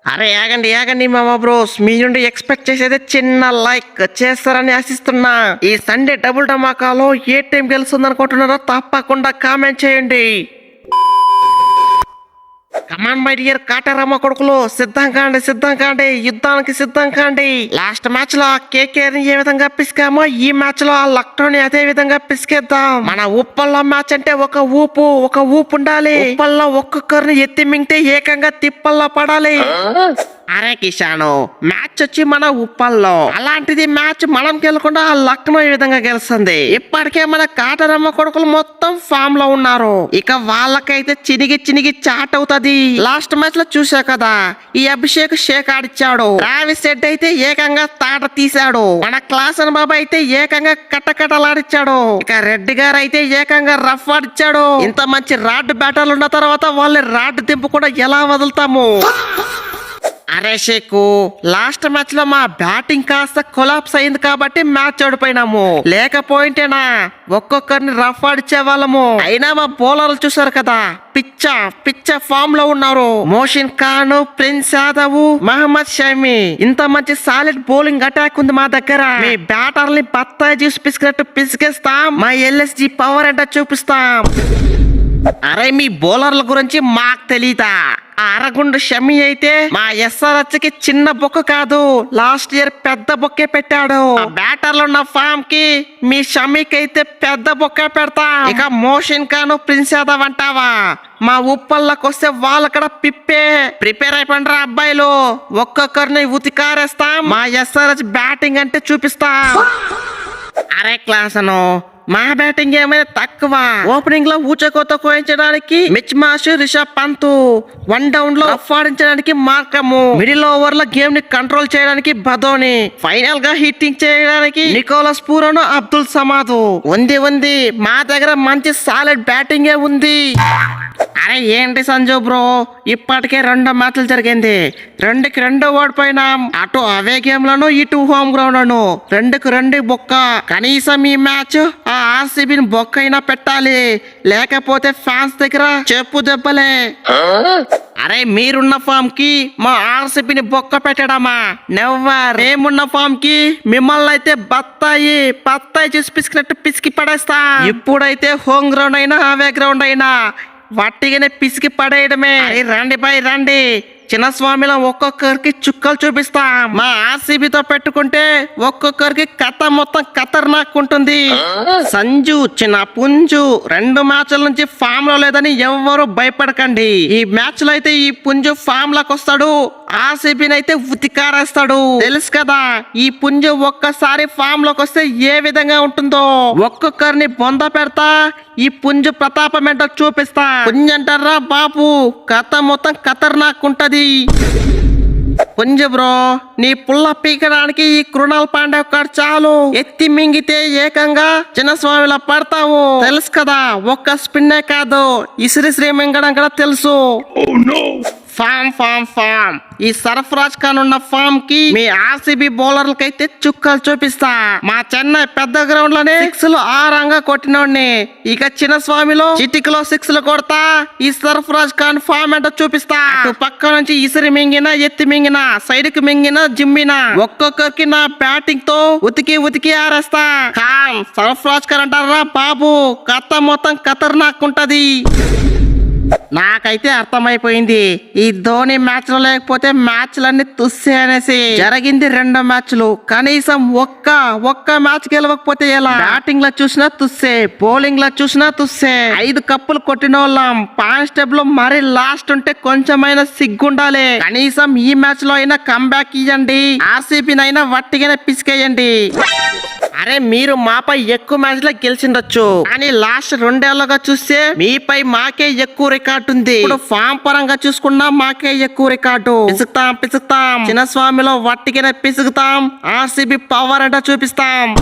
అరే ఆగండి ఆగండి మామ బ్రోస్, మీ నుండి ఎక్స్పెక్ట్ చేసేది చిన్న లైక్ చేస్తారని ఆశిస్తున్నా. ఈ సండే డబుల్ ధమాకాలో ఏ టీం గెలుస్తుంది అనుకుంటున్నారో తప్పకుండా కామెంట్ చేయండి. కమాన్ మై డియర్ కాటరమ్మ కొడుకులు, సిద్ధం కాండి, యుద్ధానికి సిద్ధం కాండి. లాస్ట్ మ్యాచ్ లో కేకేఆర్ ని ఏ విధంగా పిసికామో ఈ మ్యాచ్ లో ఆ లక్నోని అదే విధంగా పిసికేద్దాం. మన ఉప్పల్లో మ్యాచ్ అంటే ఒక ఊపు ఉండాలి. ఉప్పల్లో ఒక్కొక్కరిని ఎత్తి మింగితే ఏకంగా తిప్పల్లో పడాలి. అరే కిషాను, మ్యాచ్ వచ్చి మన ఉప్పల్లో, అలాంటిది మ్యాచ్ మనం గెలకుండా ఆ లక్నో ఈ విధంగా గెలుస్తుంది. ఇప్పటికే మన కాటరమ్మ కొడుకులు మొత్తం ఫామ్ లో ఉన్నారు. ఇక వాళ్ళకైతే చినిగి చాట్ అవుతుంది. లాస్ట్ మ్యాచ్ లో చూసా కదా, ఈ అభిషేక్ షేక్ ఆడిచ్చాడు. రావిస్ రెడ్డి అయితే ఏకంగా తాట తీశాడు. మన క్లాసన్ బాబా అయితే ఏకంగా కట్టకట్టలాడిచ్చాడు. ఇక రెడ్డి గారు అయితే ఏకంగా రఫ్ ఆడిచ్చాడు. ఇంత మంచి రాడ్ బ్యాటర్లు ఉన్న తర్వాత వాళ్ళని రాడ్ దింపు కూడా ఎలా వదులుతాము? అరే షేకు, లాస్ట్ మ్యాచ్ లో మా బ్యాటింగ్ కాస్త కొలాప్స్ అయింది కాబట్టి మ్యాచ్ ఓడిపోయినాము. లేకపోయింటేనా ఒక్కొక్కరిని రఫ్ ఆడిచ్చే వాళ్ళము. అయినా మా బౌలర్లు చూసారు కదా, పిచ్చ ఫామ్ లో ఉన్నారు. మోషిన్ ఖాన్, ప్రిన్స్ యాదవ్, మహమ్మద్ షమి, ఇంత మంచి సాలిడ్ బౌలింగ్ అటాక్ ఉంది మా దగ్గర. మీ బ్యాటర్ని బత్తాయి జ్యూస్ పిసికినట్టు పిసికేస్తాం. మా ఎల్ఎస్జి పవర్ ఏంటో చూపిస్తాం. అరే మీ బౌలర్ల గురించి మాకు తెలీదా? అరగుండు షమి అయితే మా ఎస్ఆర్హెచ్ కి చిన్న బొక్క కాదు, లాస్ట్ ఇయర్ పెద్ద బొక్కే పెట్టాడు. బ్యాటర్లు ఉన్న ఫామ్ కి మీ షమికి అయితే పెద్ద బొక్క పెడతా. ఇక మోషన్ ఖాన్, ప్రిన్స్ యాదవ్ అంటావా? మా ఉప్పల్లోకి వస్తే వాళ్ళక్కడ పిప్పే. ప్రిపేర్ అయిపోండి అబ్బాయిలు, ఒక్కొక్కరిని ఉతికారేస్తాం. మా ఎస్ఆర్హెచ్ బ్యాటింగ్ అంటే చూపిస్తా. అరే క్లాసను, మా బ్యాటింగ్ ఏమైనా తక్కువ? ఓపెనింగ్ లో ఊచకోత కోయించడానికి Mitch Marsh, Rishabh Pant, one down లో ఆడించడానికి మార్కము, మిడిల్ ఓవర్ లో గేమ్ ని కంట్రోల్ చేయడానికి బదోని, ఫైనల్ గా హిట్టింగ్ చేయడానికి నికోలస్ పూరన్, అబ్దుల్ సమాద్. ఉంది మా దగ్గర మంచి సాలిడ్ బ్యాటింగ్ ఉంది. అరే ఏంటి సంజు బ్రో, ఇప్పటికే 2 మ్యాచ్లు జరిగింది, 2కి 2 ఓడిపోయినాం. అటు అవే గేమ్ లను, ఇటు హోమ్ గ్రౌండ్ లను, 2కి 2 బొక్క. కనీసం ఈ మ్యాచ్ ఆ ఆర్సీబీని బొక్క అయినా పెట్టాలి, లేకపోతే ఫ్యాన్స్ దగ్గర చెప్పు దెబ్బలే. అరే మీరున్న ఫామ్ కి మా ఆర్సీబీని బొక్క పెట్టడమా? నెవ్వర్. మేమున్న ఫామ్ కి మిమ్మల్ని అయితే బత్తాయి చేసి పిసికినట్టు పిసికి పడేస్తా. ఇప్పుడైతే హోమ్ గ్రౌండ్ అయినా అవే గ్రౌండ్ అయినా వట్టిగానే పిసికి పడేయడమే. రండి చిన్నస్వామిలో ఒక్కొక్కరికి చుక్కలు చూపిస్తా. మా ఆర్సీబీతో పెట్టుకుంటే ఒక్కొక్కరికి కథ మొత్తం ఖతర్నాక్ ఉంటుంది. సంజు, చిన్న పుంజు 2 మ్యాచ్ల నుంచి ఫామ్ లో లేదని ఎవ్వరూ భయపడకండి. ఈ మ్యాచ్ లో అయితే ఈ పుంజు ఫామ్ లోకి వస్తాడు, ఆర్సీబీని అయితే ఉతికారేస్తాడు. తెలుసు కదా, ఈ పుంజు ఒక్కసారి ఫామ్ లోకి వస్తే ఏ విధంగా ఉంటుందో. ఒక్కొక్కరిని బొంద పెడతా, ఈ పుంజు ప్రతాపం ఏంటో చూపిస్తా. పుంజు అంటారా బాబు, కథ మొత్తం ఖతర్నాక్ ఉంటది. పుంజు బ్రో, నీ పుల్ల పీకడానికి ఈ కృణాల్ పాండే ఒక్కడు చాలు. ఎత్తి మింగితే ఏకంగా చిన్నస్వామిలా పడతావు. తెలుసు కదా, ఒక్క స్పిన్నే కాదు, ఇసిరిశ్రీ మింగడం కూడా తెలుసు. ఫామ్ ఈ సర్ఫరాజ్ ఖాన్ ఉన్న ఫామ్ కి మీ ఆర్సీబీ బౌలర్లకైతే చుక్కలు చూపిస్తా. మా చెన్నై పెద్ద గ్రౌండ్ లోనే 6లు ఆరంగా కొట్టినోడ్ని. ఇక చిన్నస్వామిలో చిటికలో 6లు కొడతా. ఈ సర్ఫరాజ్ ఖాన్ ఫామ్ ఏంటో చూపిస్తా. అటు పక్క నుంచి ఇసిరి మింగిన, ఎత్తి మింగిన, సైడ్ కి మింగిన, జిమ్మిన, ఒక్కొక్కరికి నా బ్యాటింగ్ తో ఉతికి ఆరేస్తా. ఖాన్, సర్ఫరాజ్ ఖాన్ అంటారా బాబు, కథ మొత్తం ఖతర్నాక్ ఉంటది. నాకైతే అర్థమైపోయింది, ఈ ధోని మ్యాచ్ లో లేకపోతే మ్యాచ్లన్నీ తుస్సే అనేసి. జరిగింది 2 మ్యాచ్లు, కనీసం ఒక్క మ్యాచ్ గెలవకపోతే ఎలా? బ్యాటింగ్ లో చూసినా తుస్సే, బౌలింగ్ లో చూసినా తుస్సే. 5 కప్పులు కొట్టిన వాళ్ళం. కానిస్టేబుల్ మరి లాస్ట్ ఉంటే కొంచెమైనా సిగ్గుండాలి. కనీసం ఈ మ్యాచ్ లో అయినా కంబ్యాక్ ఇయ్యండి, ఆర్సీబీనైనా వట్టిగానే పిసికేయండి. అరే మీరు మాపై ఎక్కువ మ్యాచ్ లో గెలిచిండొచ్చు, కానీ లాస్ట్ 2 ఏళ్లుగా చూస్తే మీపై మాకే ఎక్కువ రికార్డు ఉంది. ఇప్పుడు ఫామ్ పరంగా చూసుకున్నా మాకే ఎక్కువ రికార్డు. పిసుకుతాం చిన్నస్వామిలో వట్టిగానే పిసుకుతాం. ఆర్సీబీ పవర్ అంటే చూపిస్తాం.